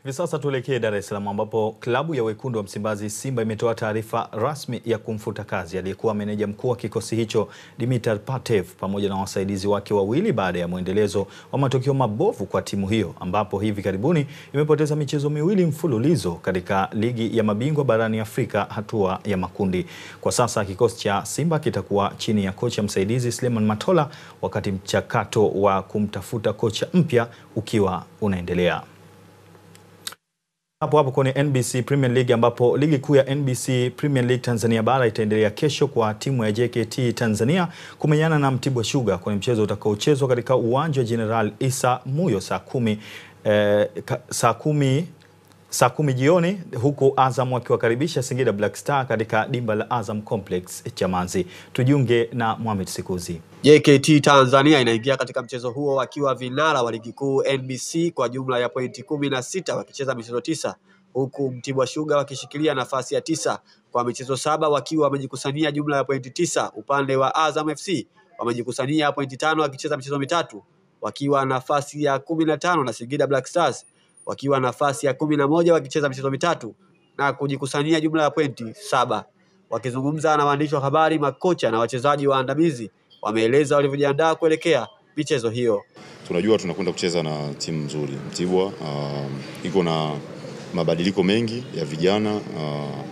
Hivi sasa tuelekee Dar es Salaam ambapo klabu ya wekundu wa Msimbazi Simba imetoa taarifa rasmi ya kumfuta kazi aliyekuwa meneja mkuu wa kikosi hicho Dimitar Pantev pamoja na wasaidizi wake wawili baada ya mwendelezo wa matokeo mabovu kwa timu hiyo ambapo hivi karibuni imepoteza michezo miwili mfululizo katika ligi ya mabingwa barani Afrika hatua ya makundi. Kwa sasa kikosi cha Simba kitakuwa chini ya kocha msaidizi Suleiman Matola wakati mchakato wa kumtafuta kocha mpya ukiwa unaendelea. Hapo kwenye NBC Premier League ambapo ligi kuu ya NBC Premier League Tanzania bara itaendelea kesho kwa timu ya JKT Tanzania kumenyana na Mtibwa Sugar kwenye mchezo utakaochezwa katika uwanja wa General Issa Muyo saa kumi jioni, huku Azam wakiwakaribisha Singida Black Star katika dimba la Azam Complex Chamazi. Tujiunge na Mohamed Sikuzi. JKT Tanzania inaingia katika mchezo huo wakiwa vinara wa ligi kuu NBC kwa jumla ya pointi 16 wakicheza michezo 9, huku Mtibwa Sugar wakishikilia nafasi ya 9 kwa michezo 7 wakiwa wamejikusanyia jumla ya pointi 9. Upande wa Azam FC wamejikusanyia pointi 5 wakicheza michezo 3 wakiwa nafasi ya 15, na Singida Black Stars wakiwa nafasi ya 11 wakicheza michezo 3 na kujikusanyia jumla ya pointi 7. Wakizungumza na waandishi wa habari, makocha na wachezaji waandamizi wameeleza walivyojiandaa kuelekea michezo hiyo. Tunajua tunakwenda kucheza na timu nzuri. Mtibwa iko na mabadiliko mengi ya vijana,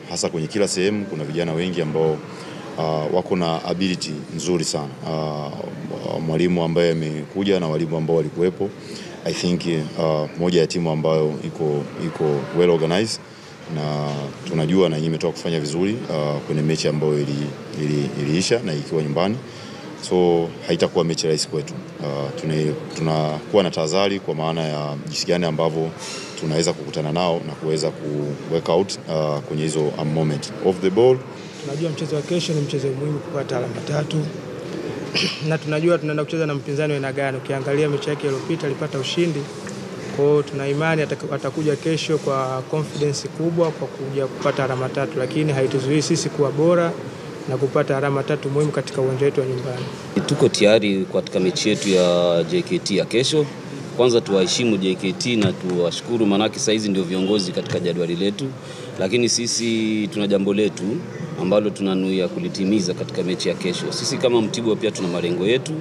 hasa kwenye kila sehemu kuna vijana wengi ambao wako na ability nzuri sana. Mwalimu ambaye amekuja na walimu ambao walikuwepo, I think moja ya timu ambayo iko well organized, na tunajua na imetoka kufanya vizuri kwenye mechi ambayo iliisha na ikiwa nyumbani. So haitakuwa mechi rahisi kwetu. Tunakuwa na tahadhari kwa maana ya jinsi gani ambavyo tunaweza kukutana nao na kuweza work out kwenye hizo moment of the ball. Tunajua mchezo wa kesho ni mchezo muhimu kupata alama 3. Na tunajua tunaenda kucheza na mpinzani wa aina gani. Ukiangalia mechi yake iliyopita alipata ushindi. Kwa hiyo tuna imani atakuja kesho kwa confidence kubwa kwa kuja kupata alama 3, lakini haituzuii sisi kuwa bora na kupata alama 3 muhimu katika uwanja wetu wa nyumbani. Tuko tayari katika mechi yetu ya JKT ya kesho. Kwanza tuwaheshimu JKT na tuwashukuru, manake saizi ndio viongozi katika jadwali letu, lakini sisi tuna jambo letu ambalo tunanuia kulitimiza katika mechi ya kesho. Sisi kama Mtibwa pia tuna malengo yetu,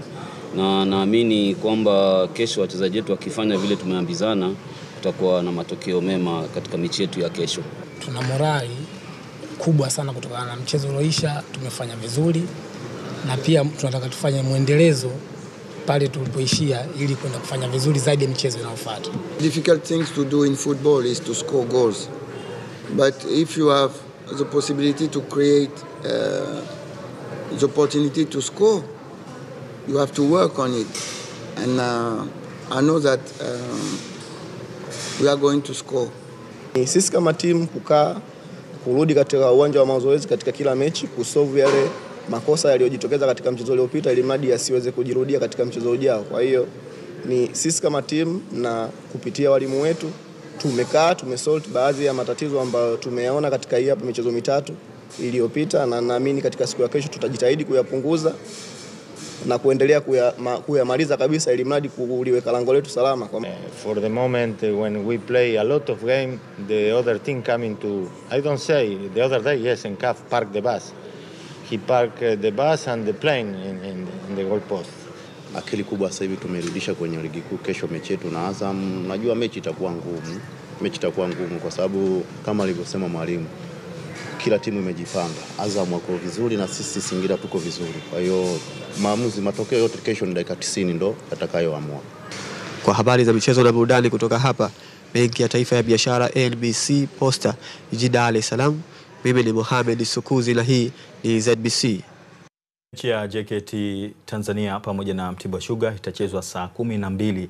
na naamini kwamba kesho wachezaji wetu wakifanya vile tumeambizana tutakuwa na matokeo mema katika mechi yetu ya kesho. Tuna morali kubwa sana kutokana na mchezo ulioisha, tumefanya vizuri na pia tunataka tufanye muendelezo pale tulipoishia ili kwenda kufanya vizuri zaidi ya michezo inayofuata. Difficult things to do in football is to score goals. But if you have the possibility to create the opportunity to score, you have to work on it. And I know that we are going to score. Sisi kama timu kurudi katika uwanja wa mazoezi katika kila mechi, kusolve yale makosa yaliyojitokeza katika mchezo uliopita ili mradi yasiweze kujirudia katika mchezo ujao. Kwa hiyo ni sisi kama timu na kupitia walimu wetu tumesolve baadhi ya matatizo ambayo tumeyaona katika hii hapa michezo 3 iliyopita, na naamini katika siku ya kesho tutajitahidi kuyapunguza na kuendelea kuyamaliza kabisa ili mradi kuliweka lango letu salama. For the moment when we play a lot of game, the other team coming to, I don't say the other day, yes, and CAF parked the bus. He parked the bus and the plane in the goal post. Akili kubwa sasa hivi tumerudisha kwenye ligi kuu. Kesho mechi yetu na Azam, najua mechi itakuwa ngumu. Mechi itakuwa ngumu kwa sababu kama alivyosema mwalimu, kila timu imejipanga. Azam wako vizuri na sisi Singida tuko vizuri. Kwa hiyo matokeo yote kesho ni dakika 90 ndo atakayoamua. Kwa habari za michezo na burudani kutoka hapa Benki ya Taifa ya Biashara NBC Posta jijini Dar es Salaam, mimi ni Mohamed Sikuzi na hii ni ZBC. Mechi ya JKT Tanzania pamoja na Mtibwa Sugar itachezwa saa 12